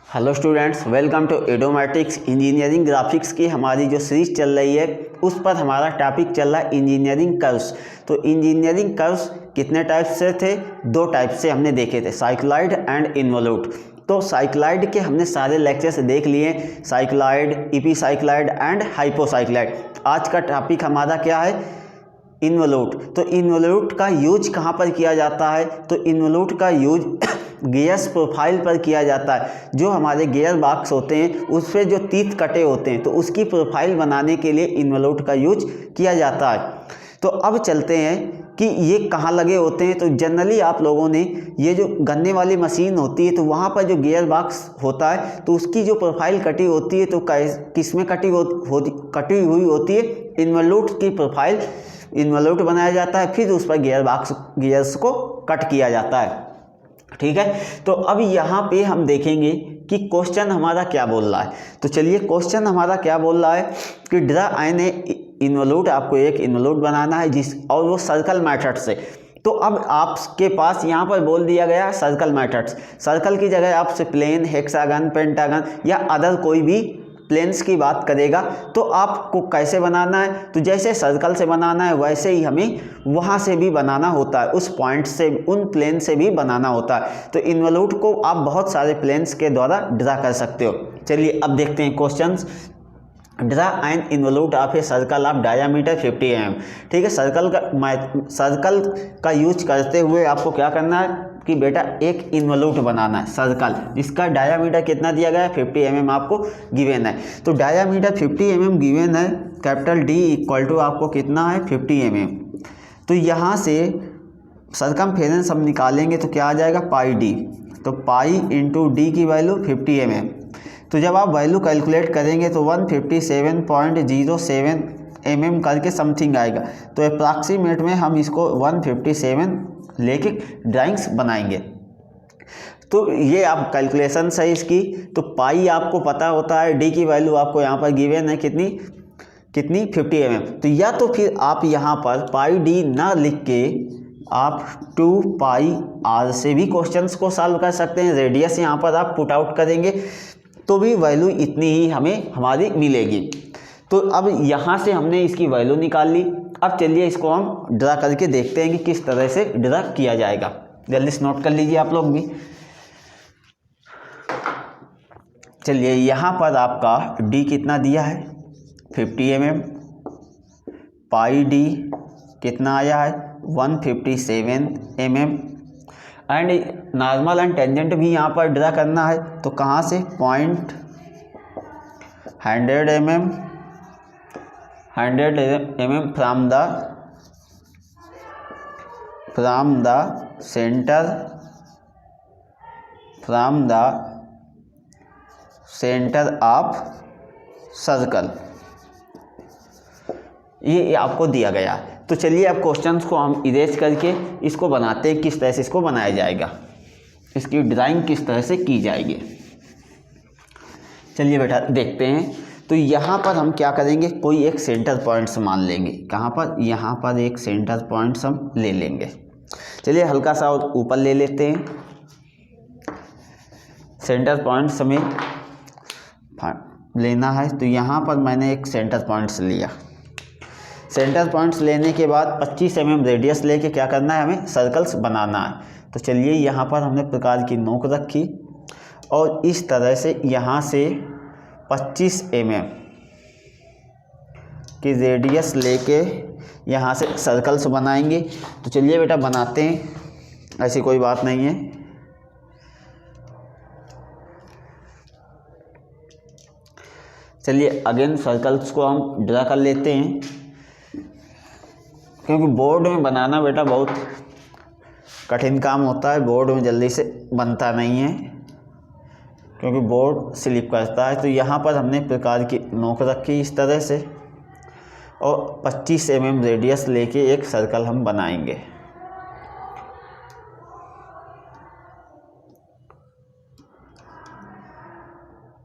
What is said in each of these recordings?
Hello students, welcome to Edomatics. Engineering graphics की हमारी जो सीरीज चल रही है उस पर हमारा टॉपिक चल रहा है इंजीनियरिंग कर्व्स। तो इंजीनियरिंग कर्व्स कितने टाइप से थे? दो टाइप से हमने देखे थे, साइक्लॉइड एंड इन्वोल्यूट। तो साइक्लॉइड के हमने सारे लेक्चर्स देख लिए, साइक्लॉइड, इपीसाइक्लॉइड एंड हाइपोसाइक्लॉइड। आज का टॉपिक हमारा क्या है? इन्वोल्यूट। तो इन्वोल्यूट का यूज कहाँ पर किया जाता है? तो इन्वोल्यूट का यूज गियर्स प्रोफाइल पर किया जाता है। जो हमारे गियर बॉक्स होते हैं उस पर जो तीत कटे होते हैं तो उसकी प्रोफाइल बनाने के लिए इन्वोल्यूट का यूज किया जाता है। तो अब चलते हैं कि ये कहाँ लगे होते हैं। तो जनरली आप लोगों ने ये जो गन्ने वाली मशीन होती है तो वहाँ पर जो गियर बॉक्स होता है तो उसकी जो प्रोफाइल कटी होती है तो किस में कटी हुई होती है? इन्वोल्यूट की प्रोफाइल इन्वोल्यूट बनाया जाता है, फिर उस पर गियर्स को कट किया जाता है। ठीक है, तो अब यहाँ पे हम देखेंगे कि क्वेश्चन हमारा क्या बोल रहा है। तो चलिए, क्वेश्चन हमारा क्या बोल रहा है कि ड्रा एन इन्वोल्यूट, आपको एक इन्वोल्यूट बनाना है और वो सर्कल मेथड से। तो अब आपके पास यहाँ पर बोल दिया गया सर्कल मेथड्स। सर्कल की जगह आपसे प्लेन, हेक्सागन, पेंटागन या अदर कोई भी प्लेन्स की बात करेगा। तो आपको कैसे बनाना है? तो जैसे सर्कल से बनाना है वैसे ही हमें वहाँ से भी बनाना होता है, उस पॉइंट से, उन प्लेन से भी बनाना होता है। तो इन्वोल्यूट को आप बहुत सारे प्लेन्स के द्वारा ड्रा कर सकते हो। चलिए अब देखते हैं questions. Draw N involute of a circle of diameter 50 mm। ठीक है, सर्कल का यूज करते हुए आपको क्या करना है कि बेटा एक इन्वोल्यूट बनाना है सर्कल जिसका डायामीटर कितना दिया गया है? 50 mm आपको गिवन है। तो डायामीटर 50 mm गिवन है, कैपिटल डी इक्वल टू आपको कितना है? 50 mm। तो यहाँ से सरकमफेरेंस हम निकालेंगे तो क्या आ जाएगा? पाई डी। तो पाई इंटू डी की वैल्यू 50 mm। तो जब आप वैल्यू कैलकुलेट करेंगे तो 157.07 mm करके समथिंग आएगा। तो अप्रॉक्सीमेट में हम इसको 157 लेके ड्राइंग्स बनाएंगे। तो ये आप कैलकुलेशन है इसकी। तो पाई आपको पता होता है, डी की वैल्यू आपको यहाँ पर गिवन है कितनी 50 mm। तो या तो फिर आप यहाँ पर पाई डी ना लिख के आप 2 पाई आर से भी क्वेश्चंस को सॉल्व कर सकते हैं। रेडियस यहाँ पर आप पुट आउट करेंगे तो भी वैल्यू इतनी ही हमारी मिलेगी। तो अब यहाँ से हमने इसकी वैल्यू निकाल ली। अब चलिए इसको हम ड्रा करके देखते हैं कि किस तरह से ड्रा किया जाएगा। जल्दी से नोट कर लीजिए आप लोग भी। चलिए, यहाँ पर आपका डी कितना दिया है? 50 mm। पाई डी कितना आया है? 157 mm। And normal and tangent भी यहाँ पर ड्रा करना है। तो कहाँ से? Point 100 mm from the centre of circle. ये आपको दिया गया है। तो चलिए अब क्वेश्चंस को हम इरेज करके इसको बनाते हैं, किस तरह से इसको बनाया जाएगा, इसकी ड्राइंग किस तरह से की जाएगी। चलिए बेटा देखते हैं। तो यहाँ पर हम क्या करेंगे, कोई एक सेंटर पॉइंट्स मान लेंगे। कहाँ पर? यहाँ पर एक सेंटर पॉइंट्स हम ले लेंगे। चलिए हल्का सा ऊपर ले लेते हैं। सेंटर पॉइंट्स हमें लेना है। तो यहाँ पर मैंने एक सेंटर पॉइंट्स लिया। सेंटर पॉइंट्स लेने के बाद 25 mm रेडियस लेके क्या करना है? हमें सर्कल्स बनाना है। तो चलिए यहाँ पर हमने प्रकार की नोक रखी और इस तरह से यहाँ से 25 mm की रेडियस लेके यहाँ से सर्कल्स बनाएंगे। तो चलिए बेटा बनाते हैं, ऐसी कोई बात नहीं है। चलिए अगेन सर्कल्स को हम ड्रा कर लेते हैं, क्योंकि बोर्ड में बनाना बेटा बहुत कठिन काम होता है। बोर्ड में जल्दी से बनता नहीं है क्योंकि बोर्ड स्लिप करता है। तो यहाँ पर हमने प्रकार की नोक रखी इस तरह से और 25 mm रेडियस लेके एक सर्कल हम बनाएंगे।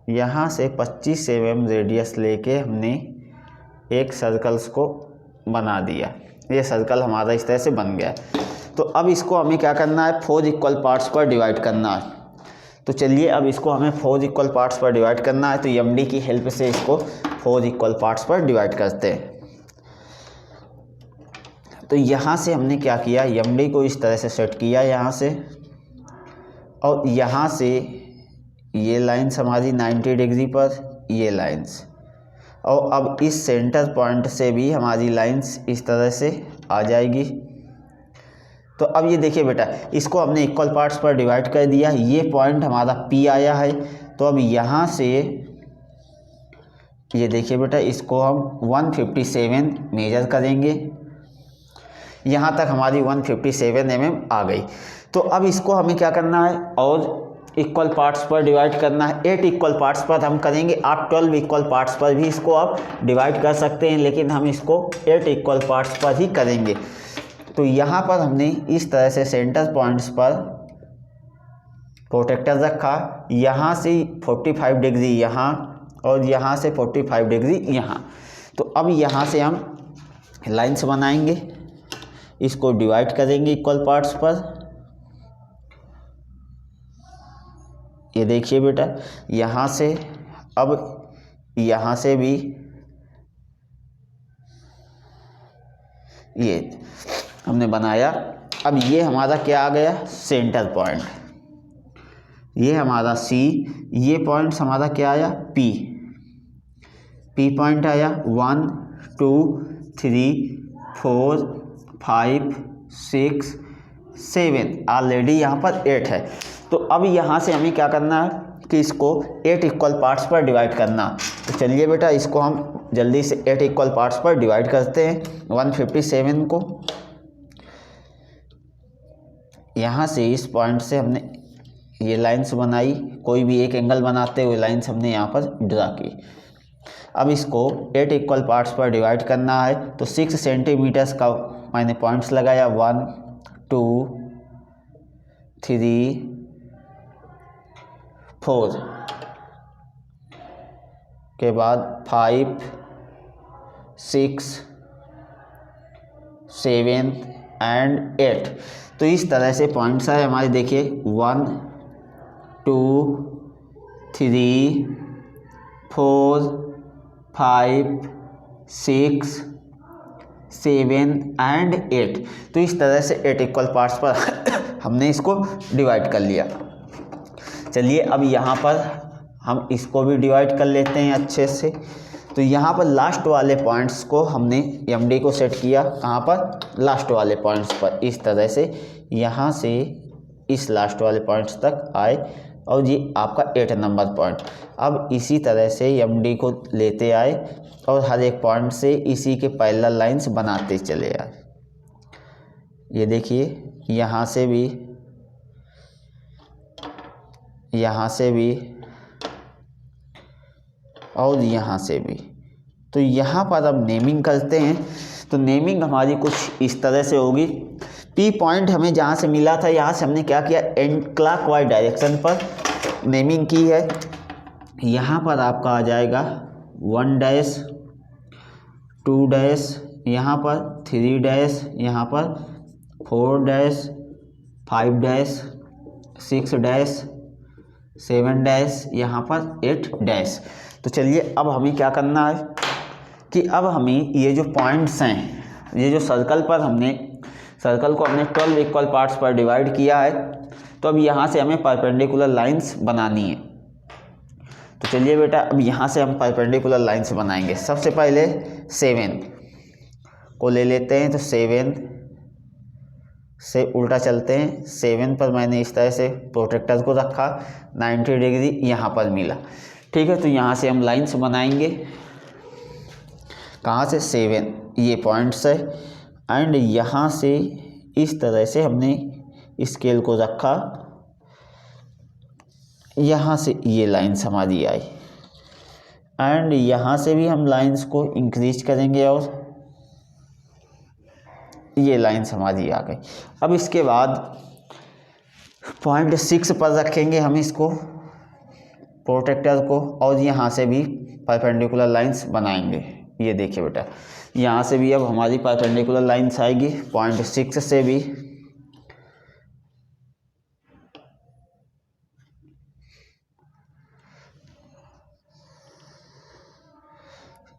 यहाँ से 25 mm रेडियस लेके हमने एक सर्कल्स को बना दिया। ये सर्कल हमारा इस तरह से बन गया। तो अब इसको हमें क्या करना है? 4 इक्वल पार्ट्स पर डिवाइड करना है। तो चलिए अब इसको हमें 4 इक्वल पार्ट्स पर डिवाइड करना है, तो एमडी की हेल्प से इसको 4 इक्वल पार्ट्स पर डिवाइड करते हैं। तो यहाँ से हमने क्या किया, एमडी को इस तरह से सेट किया यहाँ से, और यहाँ से ये लाइन्स हमारी 90 डिग्री पर, ये लाइन्स, और अब इस सेंटर पॉइंट से भी हमारी लाइन्स इस तरह से आ जाएगी। तो अब ये देखिए बेटा, इसको हमने इक्वल पार्ट्स पर डिवाइड कर दिया, ये पॉइंट हमारा P आया है। तो अब यहाँ से ये देखिए बेटा, इसको हम 157 मेजर करेंगे, यहाँ तक हमारी 157 mm आ गई। तो अब इसको हमें क्या करना है, और इक्वल पार्ट्स पर डिवाइड करना है। 8 इक्वल पार्ट्स पर हम करेंगे, आप 12 इक्वल पार्ट्स पर भी इसको आप डिवाइड कर सकते हैं, लेकिन हम इसको 8 इक्वल पार्ट्स पर ही करेंगे। तो यहाँ पर हमने इस तरह से सेंटर पॉइंट्स पर प्रोटेक्टर रखा, यहाँ से 45 डिग्री यहाँ और यहाँ से 45 डिग्री यहाँ। तो अब यहाँ से हम लाइंस बनाएंगे, इसको डिवाइड करेंगे इक्वल पार्ट्स पर। ये देखिए बेटा, यहाँ से, अब यहाँ से भी ये हमने बनाया। अब ये हमारा क्या आ गया, सेंटर पॉइंट, ये हमारा C, ये पॉइंट्स हमारा क्या आया, P पॉइंट आया। 1 2 3 4 5 6 7, ऑलरेडी यहाँ पर 8 है। तो अब यहाँ से हमें क्या करना है कि इसको 8 इक्वल पार्ट्स पर डिवाइड करना। तो चलिए बेटा, इसको हम जल्दी से 8 इक्वल पार्ट्स पर डिवाइड करते हैं। 157 को यहाँ से इस पॉइंट से हमने ये लाइंस बनाई, कोई भी एक एंगल बनाते हुए लाइंस हमने यहाँ पर ड्रा की। अब इसको 8 इक्वल पार्ट्स पर डिवाइड करना है। तो 6 सेंटीमीटर्स का मैंने पॉइंट्स लगाया, 1 2 3 4 के बाद 5 6 7 एंड 8। तो इस तरह से पॉइंट्स है हमारे, देखिए 1 2 3 4 5 6 7 एंड 8। तो इस तरह से 8 इक्वल पार्ट्स पर हमने इसको डिवाइड कर लिया। चलिए अब यहाँ पर हम इसको भी डिवाइड कर लेते हैं अच्छे से। तो यहाँ पर लास्ट वाले पॉइंट्स को हमने एमडी को सेट किया, कहाँ पर, लास्ट वाले पॉइंट्स पर। इस तरह से यहाँ से इस लास्ट वाले पॉइंट्स तक आए, और ये आपका 8 नंबर पॉइंट। अब इसी तरह से एमडी को लेते आए और हर एक पॉइंट से इसी के पैरेलल लाइंस बनाते चले आए। ये देखिए, यहाँ से भी, यहाँ से भी और यहाँ से भी। तो यहाँ पर अब नेमिंग करते हैं। तो नेमिंग हमारी कुछ इस तरह से होगी। P पॉइंट हमें जहाँ से मिला था, यहाँ से हमने क्या किया, एंड क्लॉकवाइज डायरेक्शन पर नेमिंग की है। यहाँ पर आपका आ जाएगा 1 डैश 2 डैश, यहाँ पर 3 डैश, यहाँ पर 4 डैश 5 डैश 6 डैश 7 डैश, यहाँ पर 8 डैश। तो चलिए अब हमें क्या करना है कि अब हमें ये जो पॉइंट्स हैं, ये जो सर्कल पर हमने, सर्कल को हमने 12 इक्वल पार्ट्स पर डिवाइड किया है। तो अब यहाँ से हमें परपेंडिकुलर लाइंस बनानी है। तो चलिए बेटा, अब यहाँ से हम परपेंडिकुलर लाइंस बनाएंगे। सबसे पहले 7 को ले लेते हैं। तो 7 से उल्टा चलते हैं। 7 पर मैंने इस तरह से प्रोटेक्टर को रखा, 90 डिग्री यहाँ पर मिला, ठीक है। तो यहाँ से हम लाइंस बनाएंगे, कहाँ से, 7, ये पॉइंट्स है, एंड यहाँ से इस तरह से हमने स्केल को रखा, यहाँ से ये लाइंस हमारी आई, एंड यहाँ से भी हम लाइंस को इंक्रीज करेंगे और ये लाइंस हमारी आ गई। अब इसके बाद पॉइंट 6 पर रखेंगे हम इसको, प्रोटेक्टर को, और यहाँ से भी परपेंडिकुलर लाइंस बनाएंगे। ये देखिए बेटा, यहाँ से भी अब हमारी परपेंडिकुलर लाइंस आएगी, पॉइंट 6 से भी।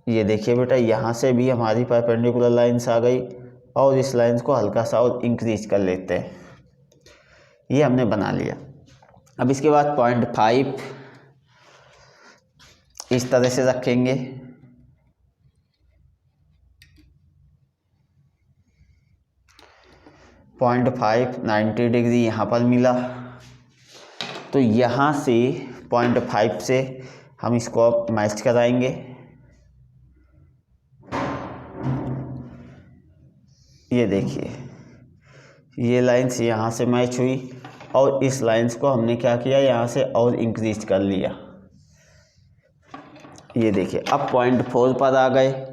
ये देखिए बेटा, यहाँ से भी हमारी परपेंडिकुलर लाइंस आ गई और इस लाइंस को हल्का सा और इंक्रीज कर लेते हैं। ये हमने बना लिया। अब इसके बाद 0.5 इस तरह से रखेंगे, 0.5 90 डिग्री यहाँ पर मिला। तो यहाँ से 0.5 से हम इसको अब मैच कराएंगे। ये देखिए, ये लाइंस यहाँ से मैच हुई और इस लाइंस को हमने क्या किया, यहाँ से और इंक्रीज कर लिया। ये देखिए, अब 0.4 पर आ गए।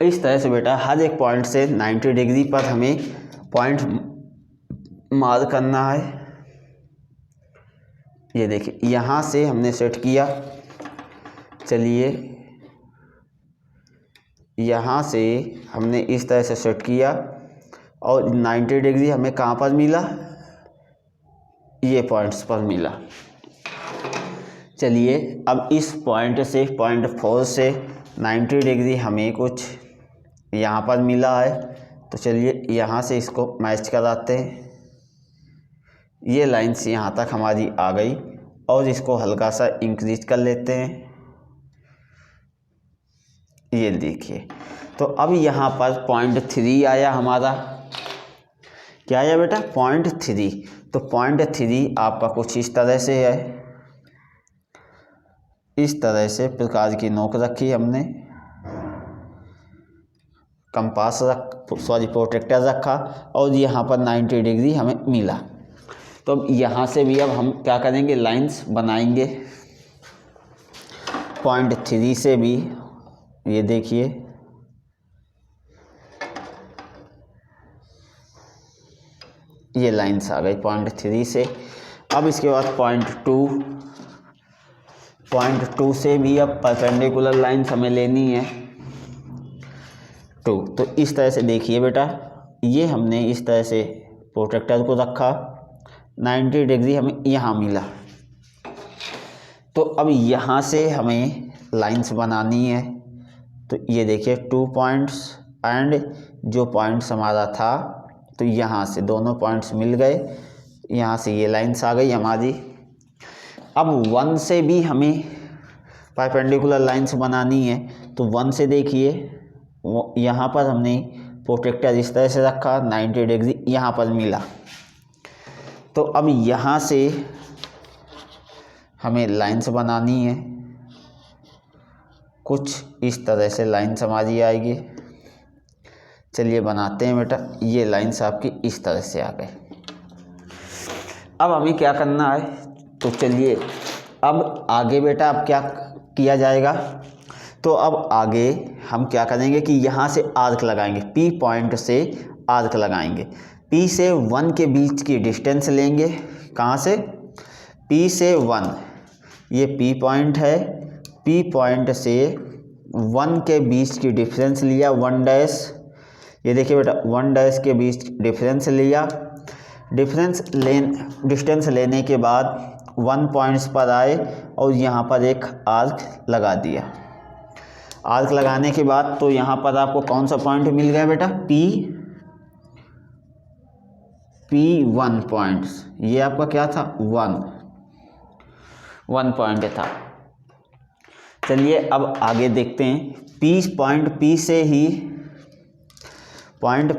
इस तरह से बेटा हर एक पॉइंट से 90 डिग्री पर हमें पॉइंट मार्क करना है। ये देखिए, यहाँ से हमने सेट किया। चलिए, यहाँ से हमने इस तरह से सेट किया और 90 डिग्री हमें कहाँ पर मिला, ये पॉइंट्स पर मिला। चलिए, अब इस पॉइंट से 0.4 से 90 डिग्री हमें कुछ यहाँ पर मिला है। तो चलिए यहाँ से इसको मैच कराते हैं। ये लाइंस यहाँ तक हमारी आ गई और इसको हल्का सा इंक्रीज कर लेते हैं। ये देखिए, तो अब यहाँ पर 0.3 आया हमारा। क्या आया बेटा, 0.3। तो 0.3 आपका कुछ इस तरह से है। इस तरह से प्रकाश की नोक रखी हमने, कंपास प्रोटेक्टर रखा और यहाँ पर 90 डिग्री हमें मिला। तो अब यहाँ से भी अब हम क्या करेंगे, लाइंस बनाएंगे। 0.3 से भी ये देखिए, ये लाइंस आ गई 0.3 से। अब इसके बाद 0.2 से भी अब परपेंडिकुलर लाइंस हमें लेनी है 2। तो इस तरह से देखिए बेटा, ये हमने इस तरह से प्रोटेक्टर को रखा, 90 डिग्री हमें यहाँ मिला। तो अब यहाँ से हमें लाइंस बनानी है। तो ये देखिए 2 पॉइंट्स एंड जो पॉइंट्स हमारा था, तो यहाँ से दोनों पॉइंट्स मिल गए, यहाँ से ये लाइंस आ गई हमारी। अब 1 से भी हमें परपेंडिकुलर लाइंस बनानी है। तो 1 से देखिए, यहाँ पर हमने प्रोटेक्टर इस तरह से रखा, 90 डिग्री यहाँ पर मिला। तो अब यहाँ से हमें लाइंस बनानी है, कुछ इस तरह से लाइंस हमारी आएगी। चलिए बनाते हैं बेटा। ये लाइंस आपकी इस तरह से आ गए। अब हमें क्या करना है, तो चलिए अब आगे बेटा अब क्या किया जाएगा। तो अब आगे हम क्या करेंगे कि यहाँ से आर्क लगाएंगे, P पॉइंट से आर्क लगाएंगे। P से 1 के बीच की डिस्टेंस लेंगे। कहाँ से, P से 1, ये P पॉइंट है। P पॉइंट से 1 के बीच की डिफरेंस लिया, 1 डैश। ये देखिए बेटा, 1 डैश के बीच डिफरेंस लिया। डिस्टेंस लेने के बाद 1 पॉइंट्स पर आए और यहाँ पर एक आर्क लगा दिया। आर्क लगाने के बाद तो यहाँ पर आपको कौन सा पॉइंट मिल गया बेटा, P1 पॉइंट्स। ये आपका क्या था, 1 पॉइंट था। चलिए अब आगे देखते हैं। पॉइंट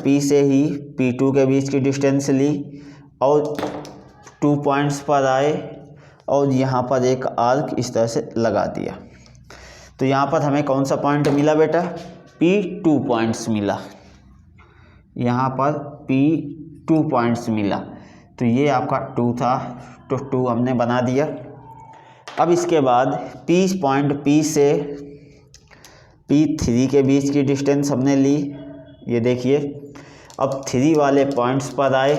P से ही P2 के बीच की डिस्टेंस ली और 2 पॉइंट्स पर आए और यहाँ पर एक आर्क इस तरह से लगा दिया। तो यहाँ पर हमें कौन सा पॉइंट मिला बेटा, P2 पॉइंट्स मिला। यहाँ पर P2 पॉइंट्स मिला। तो ये आपका 2 था, तो 2 हमने बना दिया। अब इसके बाद पॉइंट P से P3 के बीच की डिस्टेंस हमने ली। ये देखिए, अब 3 वाले पॉइंट्स पर आए।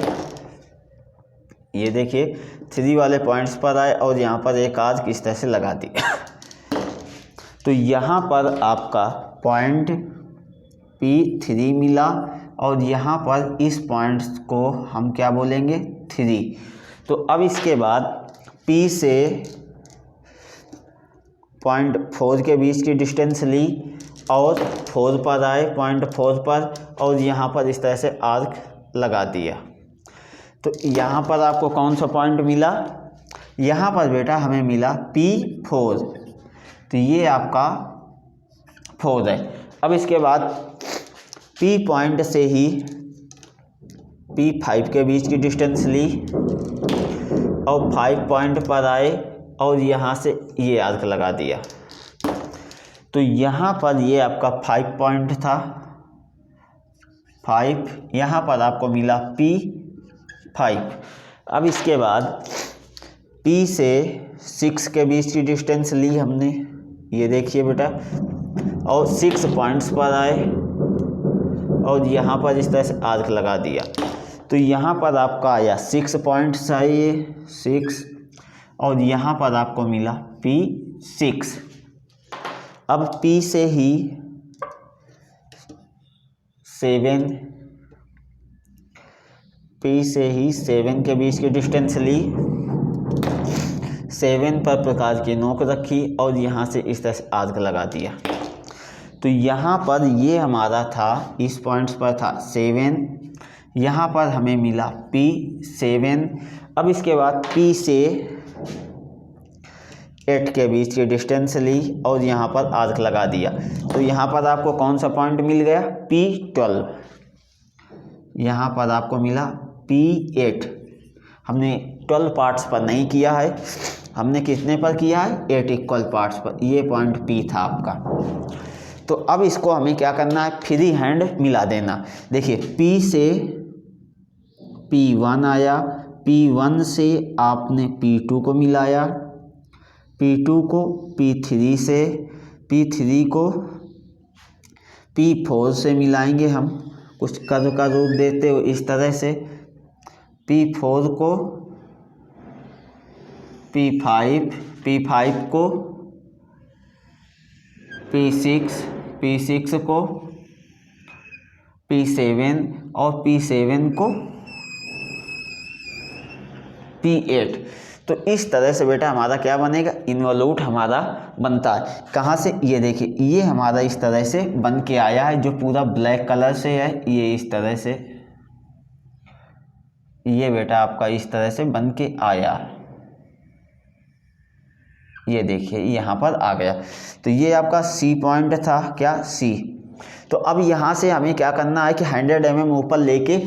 ये देखिए 3 वाले पॉइंट्स पर आए और यहाँ पर एक आर्क इस तरह से लगा दिया। तो यहाँ पर आपका पॉइंट P3 मिला और यहाँ पर इस पॉइंट्स को हम क्या बोलेंगे, 3। तो अब इसके बाद P से 0.4 के बीच की डिस्टेंस ली और 4 पर आए, 0.4 पर, और यहाँ पर इस तरह से आर्क लगा दिया। तो यहाँ पर आपको कौन सा पॉइंट मिला? यहाँ पर बेटा हमें मिला P4, तो ये आपका 4 है। अब इसके बाद P पॉइंट से ही P5 के बीच की डिस्टेंस ली और 5 पॉइंट पर आए और यहाँ से ये आर्क लगा दिया। तो यहाँ पर ये आपका 5 पॉइंट था, 5, यहाँ पर आपको मिला P5। अब इसके बाद P से 6 के बीच की डिस्टेंस ली हमने, ये देखिए बेटा, और 6 पॉइंट्स पर आए और यहाँ पर इस तरह से आर्क लगा दिया। तो यहाँ पर आपका आया 6 पॉइंट्स आए, 6, और यहाँ पर आपको मिला P6। अब P से ही 7, P से ही 7 के बीच की डिस्टेंस ली, 7 पर प्रकाश की नोक रखी और यहाँ से इस तरह से आर्क लगा दिया। तो यहाँ पर ये हमारा था, इस पॉइंट्स पर था 7, यहाँ पर हमें मिला P7। अब इसके बाद P से 8 के बीच की डिस्टेंस ली और यहाँ पर आर्क लगा दिया। तो यहाँ पर आपको कौन सा पॉइंट मिल गया? P12। यहाँ पर आपको मिला P8। हमने 12 पार्ट्स पर नहीं किया है, हमने कितने पर किया है? 8 इक्वल पार्ट्स पर। ये पॉइंट P था आपका। तो अब इसको हमें क्या करना है? फ्री हैंड मिला देना। देखिए P से P1 आया, P1 से आपने P2 को मिलाया, P2 को P3 से, P3 को P4 से मिलाएंगे हम, कुछ कर्व का रूप देते हो इस तरह से, P4 को P5, P5 को P6, P6 को P7 और P7 को P8। तो इस तरह से बेटा हमारा क्या बनेगा? इन्वॉल्यूट हमारा बनता है। कहाँ से? ये देखिए, ये हमारा इस तरह से बन के आया है, जो पूरा ब्लैक कलर से है, ये इस तरह से, ये बेटा आपका इस तरह से बन के आया, ये देखिए यहाँ पर आ गया। तो ये आपका C पॉइंट था, क्या? C। तो अब यहाँ से हमें क्या करना है कि 100 mm ऊपर लेके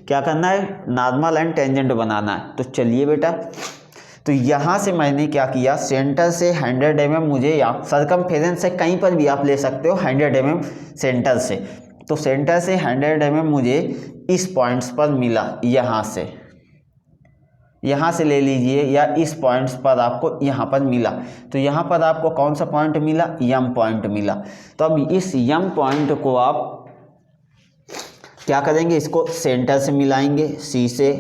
क्या करना है? नॉर्मल एंड टेंजेंट बनाना है। तो चलिए बेटा, तो यहाँ से मैंने क्या किया, सेंटर से 100 mm मुझे, या सर्कमफेरेंस से कहीं पर भी आप ले सकते हो, 100 mm सेंटर से। तो सेंटर से 100 mm मुझे इस पॉइंट्स पर मिला, यहाँ से ले लीजिए, या इस पॉइंट्स पर आपको यहाँ पर मिला। तो यहाँ पर आपको कौन सा पॉइंट मिला? M पॉइंट मिला। तो अब इस M पॉइंट को आप क्या करेंगे? इसको सेंटर से मिलाएंगे, C से।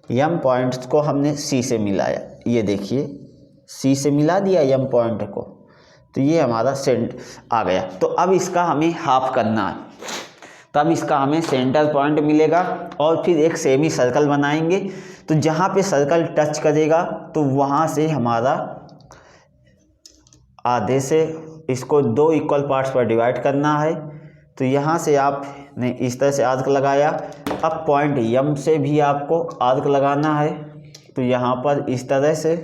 M पॉइंट्स को हमने C से मिलाया, ये देखिए C से मिला दिया M पॉइंट को, तो ये हमारा सेंट आ गया। तो अब इसका हमें हाफ करना है, तब इसका हमें सेंटर पॉइंट मिलेगा और फिर एक सेमी सर्कल बनाएंगे। तो जहाँ पे सर्कल टच करेगा तो वहाँ से हमारा आधे से इसको 2 इक्वल पार्ट्स पर डिवाइड करना है। तो यहाँ से आपने इस तरह से आर्क लगाया। अब पॉइंट M से भी आपको आर्क लगाना है, तो यहाँ पर इस तरह से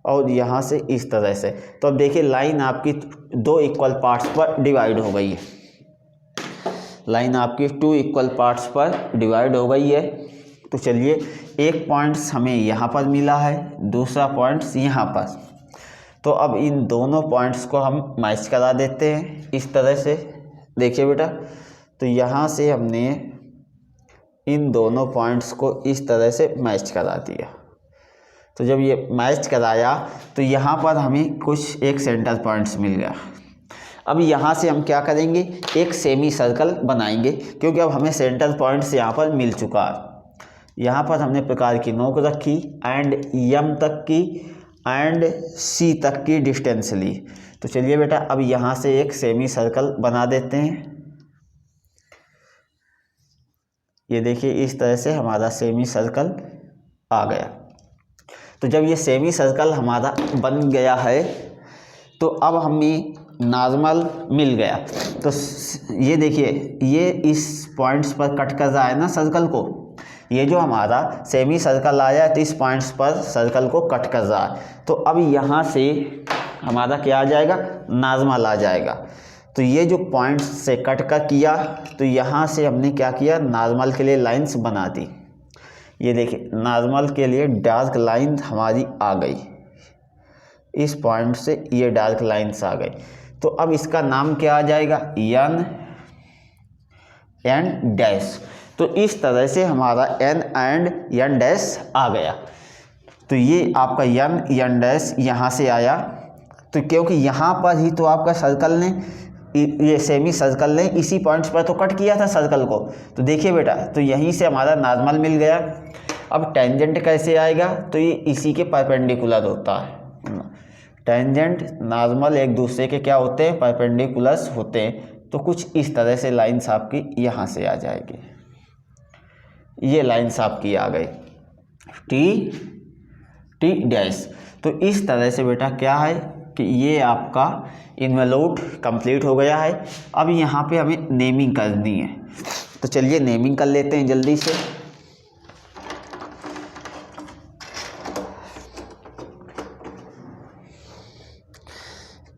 और यहाँ से इस तरह से। तो अब देखिए लाइन आपकी 2 इक्वल पार्ट्स पर डिवाइड हो गई है, लाइन आपकी 2 इक्वल पार्ट्स पर डिवाइड हो गई है। तो चलिए, एक पॉइंट्स हमें यहाँ पर मिला है, दूसरा पॉइंट्स यहाँ पर। तो अब इन दोनों पॉइंट्स को हम मैच करा देते हैं इस तरह से। देखिए बेटा, तो यहाँ से हमने इन दोनों पॉइंट्स को इस तरह से मैच करा दिया। तो जब ये मैच कराया तो यहाँ पर हमें कुछ एक सेंटर पॉइंट्स मिल गया। अब यहाँ से हम क्या करेंगे? एक सेमी सर्कल बनाएंगे, क्योंकि अब हमें सेंटर पॉइंट्स यहाँ पर मिल चुका है। यहाँ पर हमने प्रकार की नोक रखी एंड M तक की एंड C तक की डिस्टेंस ली। तो चलिए बेटा, अब यहाँ से एक सेमी सर्कल बना देते हैं। ये देखिए, इस तरह से हमारा सेमी सर्कल आ गया। तो जब ये सेमी सर्कल हमारा बन गया है तो अब हमें नॉर्मल मिल गया। तो ये देखिए, ये इस पॉइंट्स पर कट कर रहा है ना सर्कल को, ये जो हमारा सेमी सर्कल आया है तो इस पॉइंट्स पर सर्कल को कट कर रहा है। तो अब यहाँ से हमारा क्या आ जाएगा, नॉर्मल आ जाएगा। तो ये जो पॉइंट्स से कट कर किया तो यहाँ से हमने क्या किया, नॉर्मल के लिए लाइंस बना दी। ये देखिए, नॉर्मल के लिए डार्क लाइन हमारी आ गई, इस पॉइंट से ये डार्क लाइंस आ गई। तो अब इसका नाम क्या आ जाएगा, एन डैश। तो इस तरह से हमारा एन एंड एन डैश आ गया। तो ये आपका एन डैश यहाँ से आया, तो क्योंकि यहाँ पर ही तो आपका सर्कल ने, ये सेमी सर्कल ने इसी पॉइंट्स पर तो कट किया था सर्कल को। तो देखिए बेटा, तो यहीं से हमारा नॉर्मल मिल गया। अब टेंजेंट कैसे आएगा, तो ये इसी के परपेंडिकुलर होता है। टेंजेंट नॉर्मल एक दूसरे के क्या होते हैं, परपेंडिकुलर्स होते हैं। तो कुछ इस तरह से लाइंस आपकी यहाँ से आ जाएगी, ये लाइंस आपकी आ गई टी डैश। तो इस तरह से बेटा क्या है कि ये आपका इन्वॉल्यूट कंप्लीट हो गया है। अब यहाँ पे हमें नेमिंग करनी है, तो चलिए नेमिंग कर लेते हैं जल्दी से।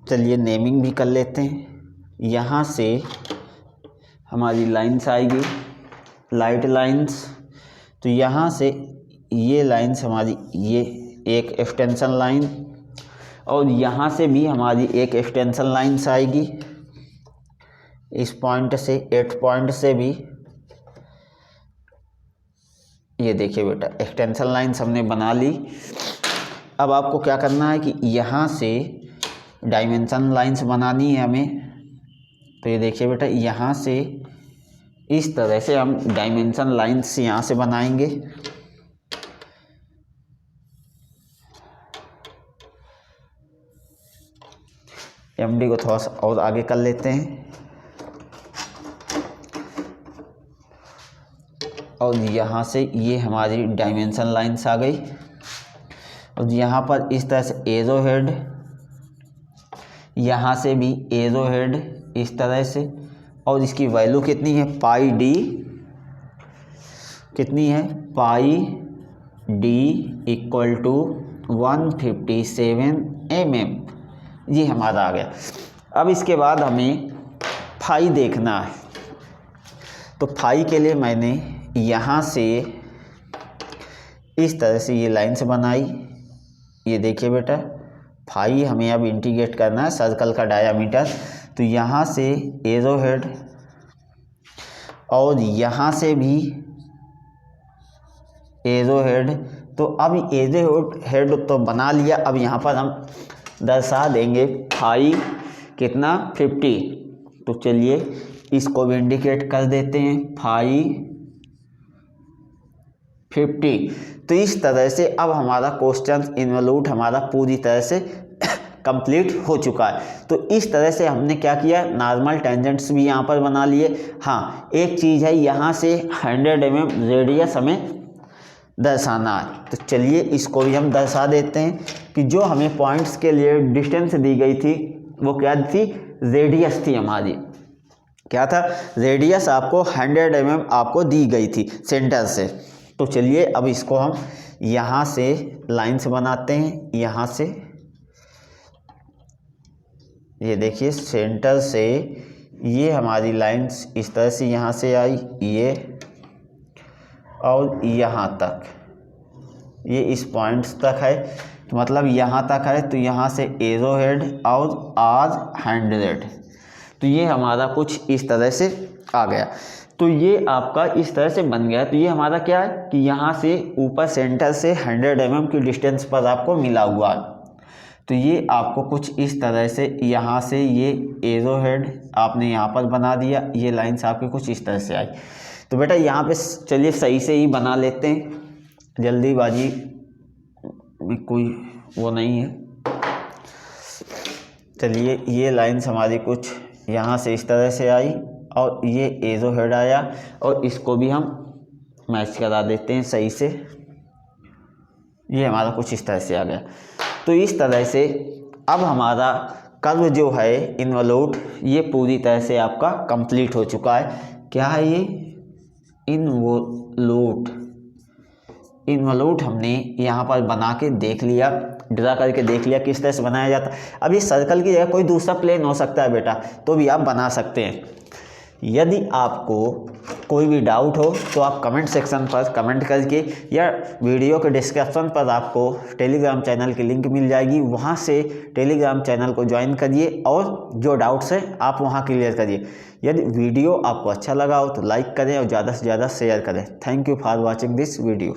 चलिए नेमिंग भी कर लेते हैं। यहाँ से हमारी लाइंस आएगी, लाइट लाइंस। तो यहाँ से ये लाइंस हमारी, ये एक एक्सटेंशन लाइन, और यहाँ से भी हमारी एक एक्सटेंशन लाइंस आएगी, इस पॉइंट से 8 पॉइंट से भी। ये देखिए बेटा, एक्सटेंशन लाइंस हमने बना ली। अब आपको क्या करना है कि यहाँ से डायमेंशन लाइंस बनानी है हमें। तो ये देखिए बेटा, यहाँ से इस तरह से हम डायमेंशन लाइंस यहाँ से बनाएंगे। एमडी को थोड़ा सा और आगे कर लेते हैं, और यहाँ से ये हमारी डायमेंशन लाइंस आ गई। और यहाँ पर इस तरह से एरो हेड, यहाँ से भी एरो हेड इस तरह से। और इसकी वैल्यू कितनी है, पाई डी, कितनी है, पाई डी इक्वल टू 157 mm। ये हमारा आ गया। अब इसके बाद हमें फाई देखना है। तो फाई के लिए मैंने यहाँ से इस तरह से ये लाइन्स बनाई। ये देखिए बेटा, फाई हमें अब इंटीग्रेट करना है सर्कल का डायामीटर। तो यहाँ से एरो हेड, और यहाँ से भी एरो हेड। तो अब एरो हेड तो बना लिया, अब यहाँ पर हम दर्शा देंगे फाई कितना, 50। तो चलिए इसको भी इंडिकेट कर देते हैं, फाई 50। तो इस तरह से अब हमारा क्वेश्चन इन्वॉल्यूट हमारा पूरी तरह से कंप्लीट हो चुका है। तो इस तरह से हमने क्या किया, नॉर्मल टेंजेंट्स भी यहाँ पर बना लिए। हाँ, एक चीज़ है, यहाँ से 100 mm रेडियस हमें दर्शाना है। तो चलिए इसको भी हम दर्शा देते हैं कि जो हमें पॉइंट्स के लिए डिस्टेंस दी गई थी वो क्या थी, रेडियस थी हमारी। क्या था, रेडियस आपको 100 mm आपको दी गई थी सेंटर से। तो चलिए अब इसको हम यहाँ से लाइंस बनाते हैं। यहाँ से ये देखिए, सेंटर से ये हमारी लाइंस इस तरह से यहाँ से आई, ये और यहाँ तक, ये इस पॉइंट्स तक है। तो मतलब यहाँ तक है। तो यहाँ से एरो हेड और R100। तो ये हमारा कुछ इस तरह से आ गया। तो ये आपका इस तरह से बन गया। तो ये हमारा क्या है कि यहाँ से ऊपर सेंटर से 100 mm की डिस्टेंस पर आपको मिला हुआ है। तो ये आपको कुछ इस तरह से, यहाँ से ये एरो हेड आपने यहाँ पर बना दिया, ये लाइंस आपके कुछ इस तरह से आई। तो बेटा यहाँ पे चलिए सही से ही बना लेते हैं, जल्दीबाजी में कोई वो नहीं है। चलिए ये लाइंस हमारी कुछ यहाँ से इस तरह से आई, और ये एरो हेड आया, और इसको भी हम मैच करा देते हैं सही से। ये हमारा कुछ इस तरह से आ गया। तो इस तरह से अब हमारा कर्व जो है इन्वोल्यूट ये पूरी तरह से आपका कंप्लीट हो चुका है। क्या है ये? इन्वोल्यूट हमने यहाँ पर बना के देख लिया, ड्रा करके देख लिया किस तरह से बनाया जाता है। अब इस सर्कल की जगह कोई दूसरा प्लेन हो सकता है बेटा, तो भी आप बना सकते हैं। यदि आपको कोई भी डाउट हो तो आप कमेंट सेक्शन पर कमेंट करके, या वीडियो के डिस्क्रिप्शन पर आपको टेलीग्राम चैनल की लिंक मिल जाएगी, वहाँ से टेलीग्राम चैनल को ज्वाइन करिए और जो डाउट्स हैं आप वहाँ क्लियर करिए। यदि वीडियो आपको अच्छा लगा हो तो लाइक करें और ज़्यादा से ज़्यादा शेयर करें। Thank you for watching this video.